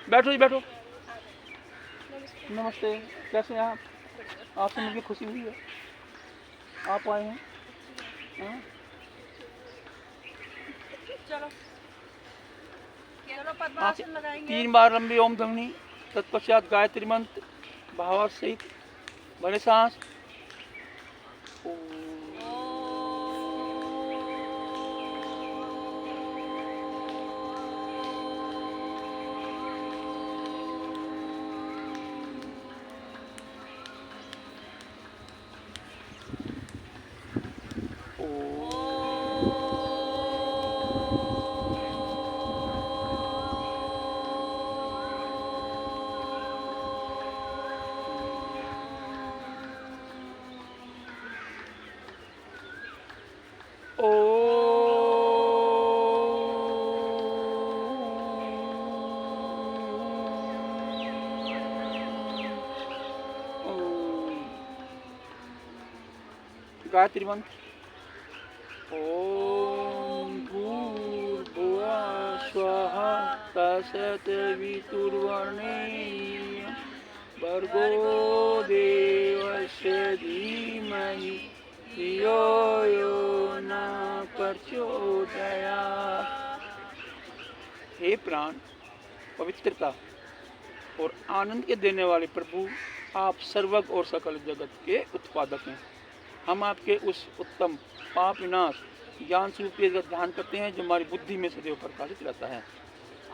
बैठो जी बैठो। नमस्ते, कैसे हैं आप? आपसे मिलकर खुशी हुई है, आप आए हैं। हाँ? चलो चलो पद्मासन लगाएंगे। 3 बार लंबी ओम ध्वनि, तत्पश्चात गायत्री मंत्र भावार्थ सहित भरे सांस। गायत्री मंत्र। ओम भूर्भुवः स्वः तत्सवितुर्वरेण्यं भर्गो देवस्य धीमहि धियो यो न प्रचोदयात्। हे प्राण, पवित्रता और आनंद के देने वाले प्रभु, आप सर्वज्ञ और सकल जगत के उत्पादक हैं। हम आपके उस उत्तम पाप विनाश ज्ञान स्वरूप तेज का ध्यान करते हैं जो हमारी बुद्धि में सदैव प्रकाशित रहता है।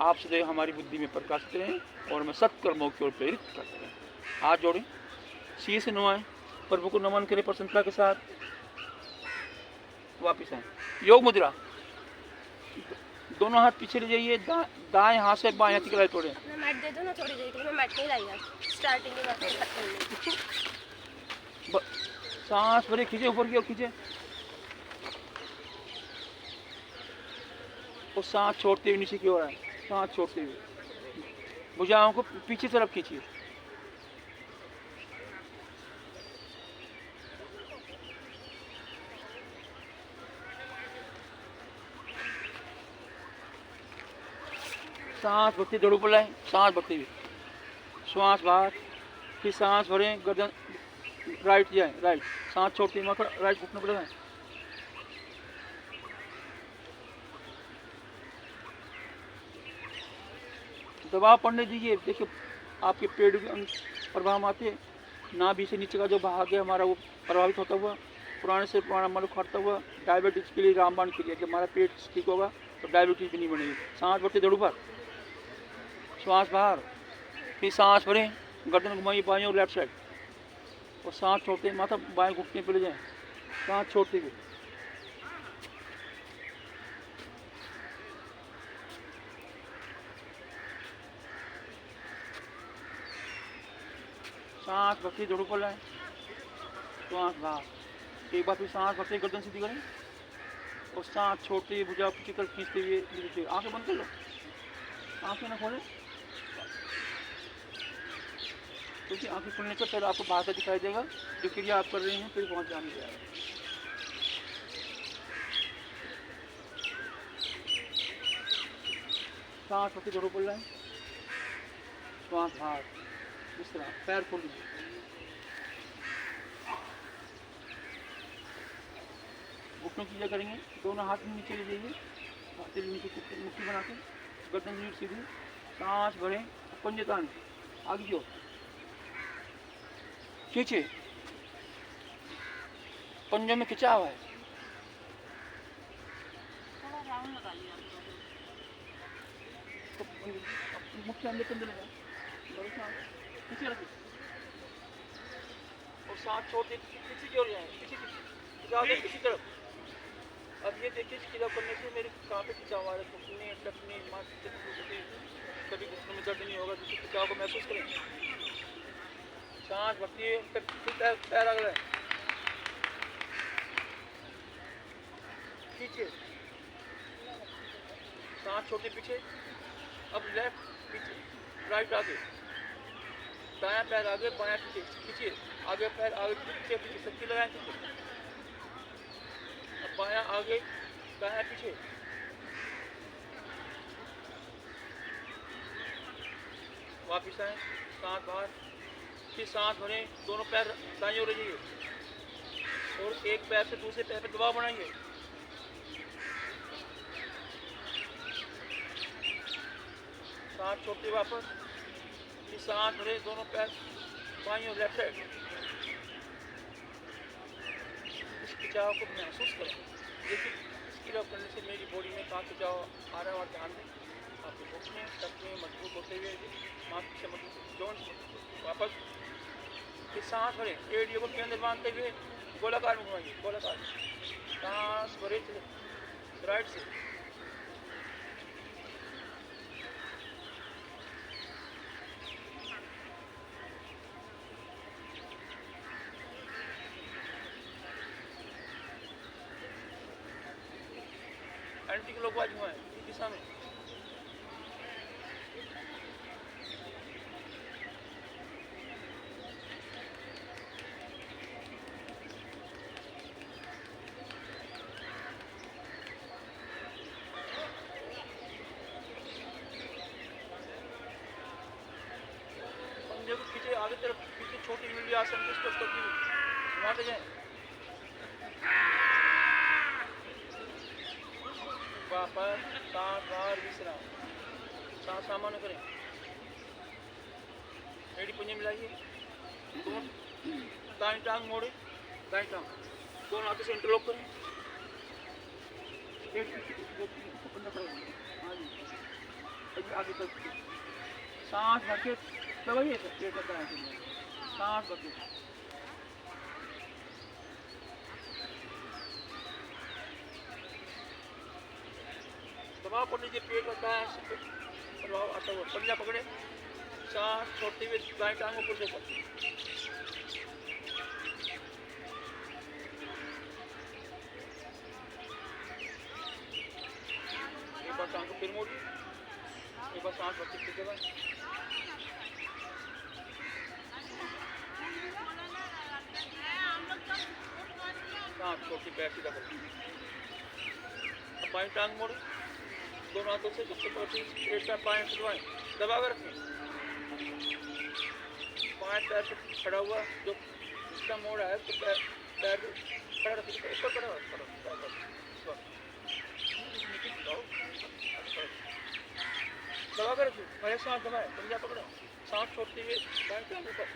आप सदैव हमारी बुद्धि में प्रकाशित रहें और हमें सत्कर्मों की ओर प्रेरित करते हैं। हाथ जोड़ें, शीश नुआएं, प्रभु को नमन करें प्रसन्नता के साथ। वापिस आए, योग मुद्रा। दोनों हाथ पीछे ले जाइए, दाएं हाथ से बाएं हाथ की कलाई तोड़ें। मैट दे दो ना थोड़ी देर के लिए, मैं मैट नहीं लाई स्टार्टिंग के बाद सांस भरे, खींचे ऊपर की ओर खींचे और सांस छोड़ते हुए नीचे की ओर आए। सांस छोड़ते हुए भुजाओं को पीछे तरफ खींचिए। सांस भरते दौड़ ऊपर लाए, सांस भरते हुए श्वास बाहर, फिर सांस भरें, गर्दन राइट जाए, राइट सांस छोड़ते हुए राइट घुटने पर लगाएं। दबाव पड़ने दीजिए। देखिए आपके पेट के अंग प्रभाव आते, नाभि से नीचे का जो भाग है हमारा वो प्रभावित होता हुआ, पुराने से पुराना हमारा खड़ता हुआ डायबिटीज के लिए रामबाण क्रिया कि हमारा पेट ठीक होगा तो डायबिटीज भी नहीं बनेगी। सांस भरते दौड़ ऊपर, श्वास बाहर, फिर सांस भरें, गर्दन घुमाइए बाएं और लेफ्ट साइड और सांस छोड़ते माथा बाएं घुटने पर ले जाएं, सांस छोड़ते हुए। सांस भरते दौड़ ऊपर लाएं, श्वास बाहर। एक बार फिर सांस भरते गर्दन सीधी करें और सांस छोड़ते हुए भुजा पीछे कर खींचते हुए नीचे। आंखें बंद कर लो, आंखें ना खोलें क्योंकि आंखें खुलने से पहले आपको बाहर से दिखाई देगा जो क्रिया आप कर रहे हैं, फिर पहुंच जाने जाएगा। सांस भरते दौड़ ऊपर लाएं, श्वास बाहर। इस तरह पैर खोल लीजिए, घुटनों की जगह करेंगे, दोनों हाथ में नीचे ले जाइए, हाथ से नीचे मुट्ठी बना के गर्दन नीचे सीधी, सांस भरें, पंजे तान आगे की ओर खींचे, पंजों में खिंचाव है। थोड़ा राउंड लगा लिया मुट्ठी अंदर के अंदर लगा, बड़ी सांस पीछे रखिए और सांस छोड़ते पीछे की ओर जाए, पीछे किसी तरफ। अब ये देखिए क्रिया करने से मेरे कहाँ पे खिंचाव आ रहा है, घुटने टकने कभी घुटनों में दर्द नहीं होगा, जिससे खिंचाव को महसूस करें। सांस भरती है, पैर अगला खींचे, सांस छोड़ते पीछे। अब लेफ्ट पीछे, राइट आगे, दायां पैर आगे, बायां पीछे खींचिए, आगे पैर आगे पीछे पीछे शक्ति लगाएं पीछे। अब बायां आगे, दायां पीछे, वापिस आए, सांस बाहर, फिर सांस भरें, दोनों पैर दाएं ओर रखिए और एक पैर से दूसरे पैर पे दबाव बनाइए। सांस छोड़ते वापस, फिर सांस भरे, दोनों पैर बाएं और लेफ्ट साइड। इस खिंचाव को महसूस करें। देखिए इसकी रफ करने से मेरी बॉडी में कहाँ खिंचाव आ रहा है और ध्यान दें। आपके घुटने टखने मजबूत होते हुए मांसपेशियां मजबूत, जॉइंट्स वापस। फिर सांस भरें, एड़ियों को केंद्र बांधते हुए गोलाकार में घुमाइए, गोलाकार। सांस भरे चले राइट से, एंटी क्लॉकवाइज घुमाएं इस दिशा में। पंजे को खींचे आगे तरफ, पीछे छोटी मिली आसन की स्पर्श करती हुई घुमाते जाएं। वापस सांस बाहर, विश्राम, सांस सामान्य करें। एड़ी पंजे मिलाइए, दोनों दाएं टांग मोड़े, दाएं टांग दोनों हाथों से इंटरलॉक करें। आगे तक सांस भर के दबाइए, पेट करता है, सांस भर के। दबाव पड़ने से पेट होता है, प्रभाव आता हुआ पंजा पकड़े, सांस छोड़ते हुए दाएं टांग ऊपर से ऊपर। एक बार टांग को फिर मोड़िए, एक बार सांस भरती फिर दबाएं। सांस छोड़ती पैर सीधा करें। अब बाएं टांग मोड़े, दोनों हाथों से सबसे छोटी एक पैर बाएं से दबाएं, दबा कर रखें। बाएं पैर से खड़ा हुआ जो इसका मोड़ है तो पैर खड़ा रखिए, ऊपर खड़ा दबा कर रखिए। पहले सांस दबाए, पंजा पकड़ो, सांस छोड़ते हुए बाएं पैर ऊपर,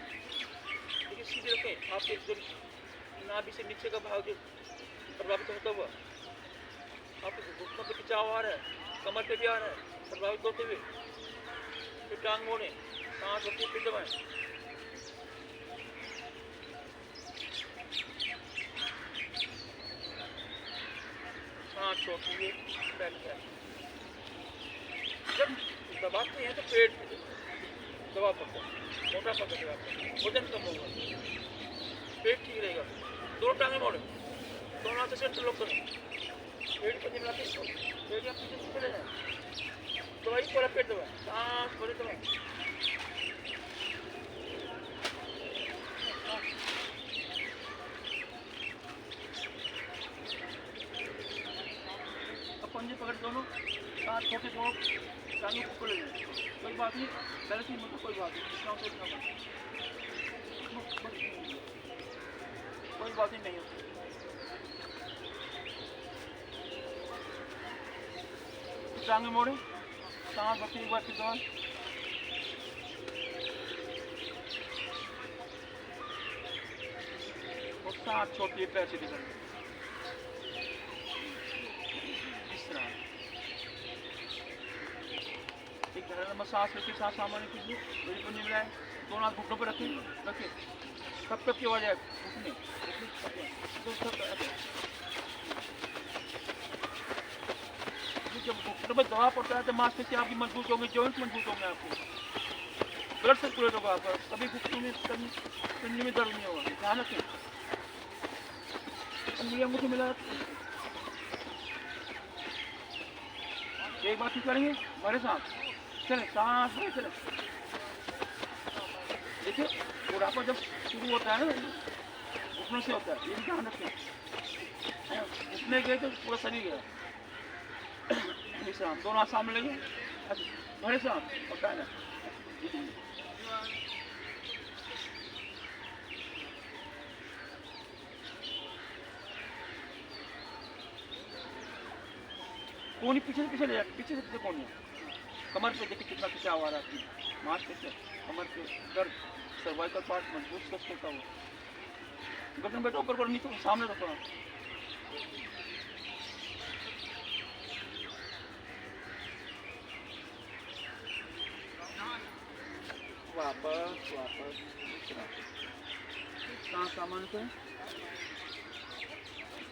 देखिए सीधे रखें। आपके जो नाभि से नीचे का भाग जो प्रभावित होता हुआ, आपके घुटनों पे खिंचाव आ रहा है, कमर पे भी आ रहा है, प्रभावित होते हुए। फिर टांग मोड़ें, सांस रखिए, फिर दबाएं। सांस छोड़ते हुए बैठ जाए। जब दबाते हैं तो पेट दबाव पड़ता है, मोटा पकड़ के आपका वजन कम होगा, पेट ठीक रहेगा। दोनों टांगे मोड़े, दोनों हाथों से इंटरलॉक करें, पेट पर मिलाते हैं, पेट आप पीछे चले जाए, दवाई पूरा पेट दबाए, सांस भरे दबाए। अब पंजे पकड़ दोनों, सांस छोटे छोड़, टांगों को खोले जाए, कोई बात नहीं, गलत ही मतलब कोई बात नहीं, इतना सोचना पड़ता, कोई बात ही नहीं होती। टांगे मोड़े, सांस भरते एक बार फिर दबाएं। और सांस छोड़ती है पैर सीधे करें, विश्राम। एक धैर्य नंबर सांस लेके सांस सामान्य कीजिए, मेरी को नहीं मिलाए, दोनों हाथ घुटनों पर रखें, कब कब की आवाज आए घुटने, जब घुटनों पर दबाव पड़ता है तो मांसपेशियां आपकी मजबूत होंगी, जॉइंट मजबूत होंगे, आपको ब्लड सर्कुलेट होगा, आपका कभी घुटनों में कंधे में दर्द नहीं होगा। ध्यान रखें, मुझे मिला एक बार ठीक करेंगे हमारे साथ, चले सांस में चले। देखिए बुढ़ापा जब शुरू होता है ना, घुटनों से होता है, ये भी ध्यान रखें। घुटने गए तो पूरा शरीर गया। विश्राम, दोनों हाथ सामने लगे, भरे सांस और कहना कोनी पीछे से ले जा, पीछे से कोनी कमर पे देखिए कितना खिंचाव आ रहा है, मांसपेशियाँ कमर पे दर्द, सर्वाइकल पार्ट मजबूत स्वस्थ होता हुआ। गर्दन बैठो ऊपर करो, नीचे सामने रखो। वापस वापस कहाँ सामान पे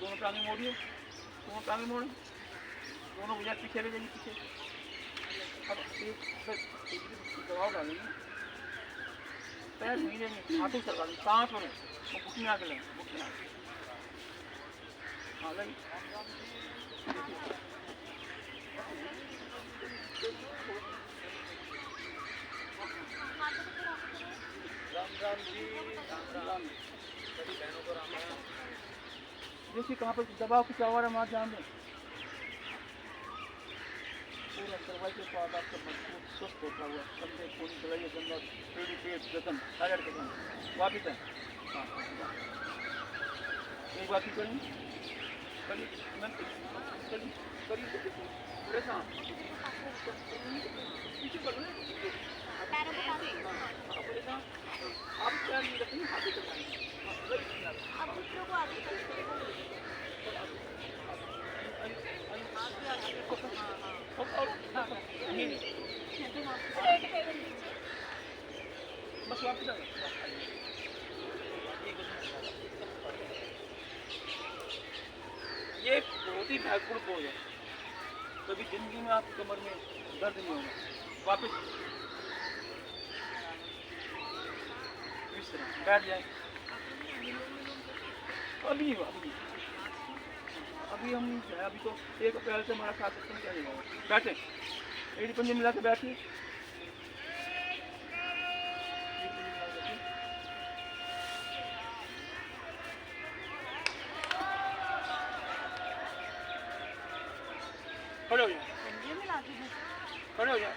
दोनों टांगे मोड़िए, दोनों टांगे मोड़े, दोनों भुजा पीछे ले जाइए पीछे। अब एक दबाव डालेंगे, पैर नीलेंगे, हाथों से लगा देंगे, सांस भरें और घुटने आगे लें, घुटने आगे। हाँ लगी। राम राम जी, राम राम। सभी बहनों को राम राम। देखिए कहाँ पर दबाव की चावा मार ध्यान दें। पूरा सर्वाइकल पार्ट आपका मजबूत स्वस्थ होता हुआ, कंधे खून गलाइए गंदा पेड़ी पेट गर्दन थायराइड के साथ वापिस है। हाँ एक बात ही करें, करिए करिए पूरे सांस पीछे कर लो, आप पैर नहीं रखेंगे, हाथ ऊपर करेंगे। अब घुटनों को आगे बस वापस आ ये बहुत ही महत्वपूर्ण पोज है, कभी जिंदगी में आपकी कमर में दर्द नहीं होगा। वापस इस तरह बैठ जाए। अभी हम अभी तो 1 अप्रैल से हमारा 7 सिस्टम क्या होगा। बैठे एड़ी पंजे मिला के बैठिए, खड़े हो जाए, खड़े हो जाए।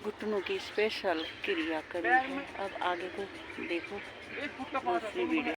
घुटनों की स्पेशल क्रिया करी है। अब आगे को देखो एक फुट का दूसरी वीडियो।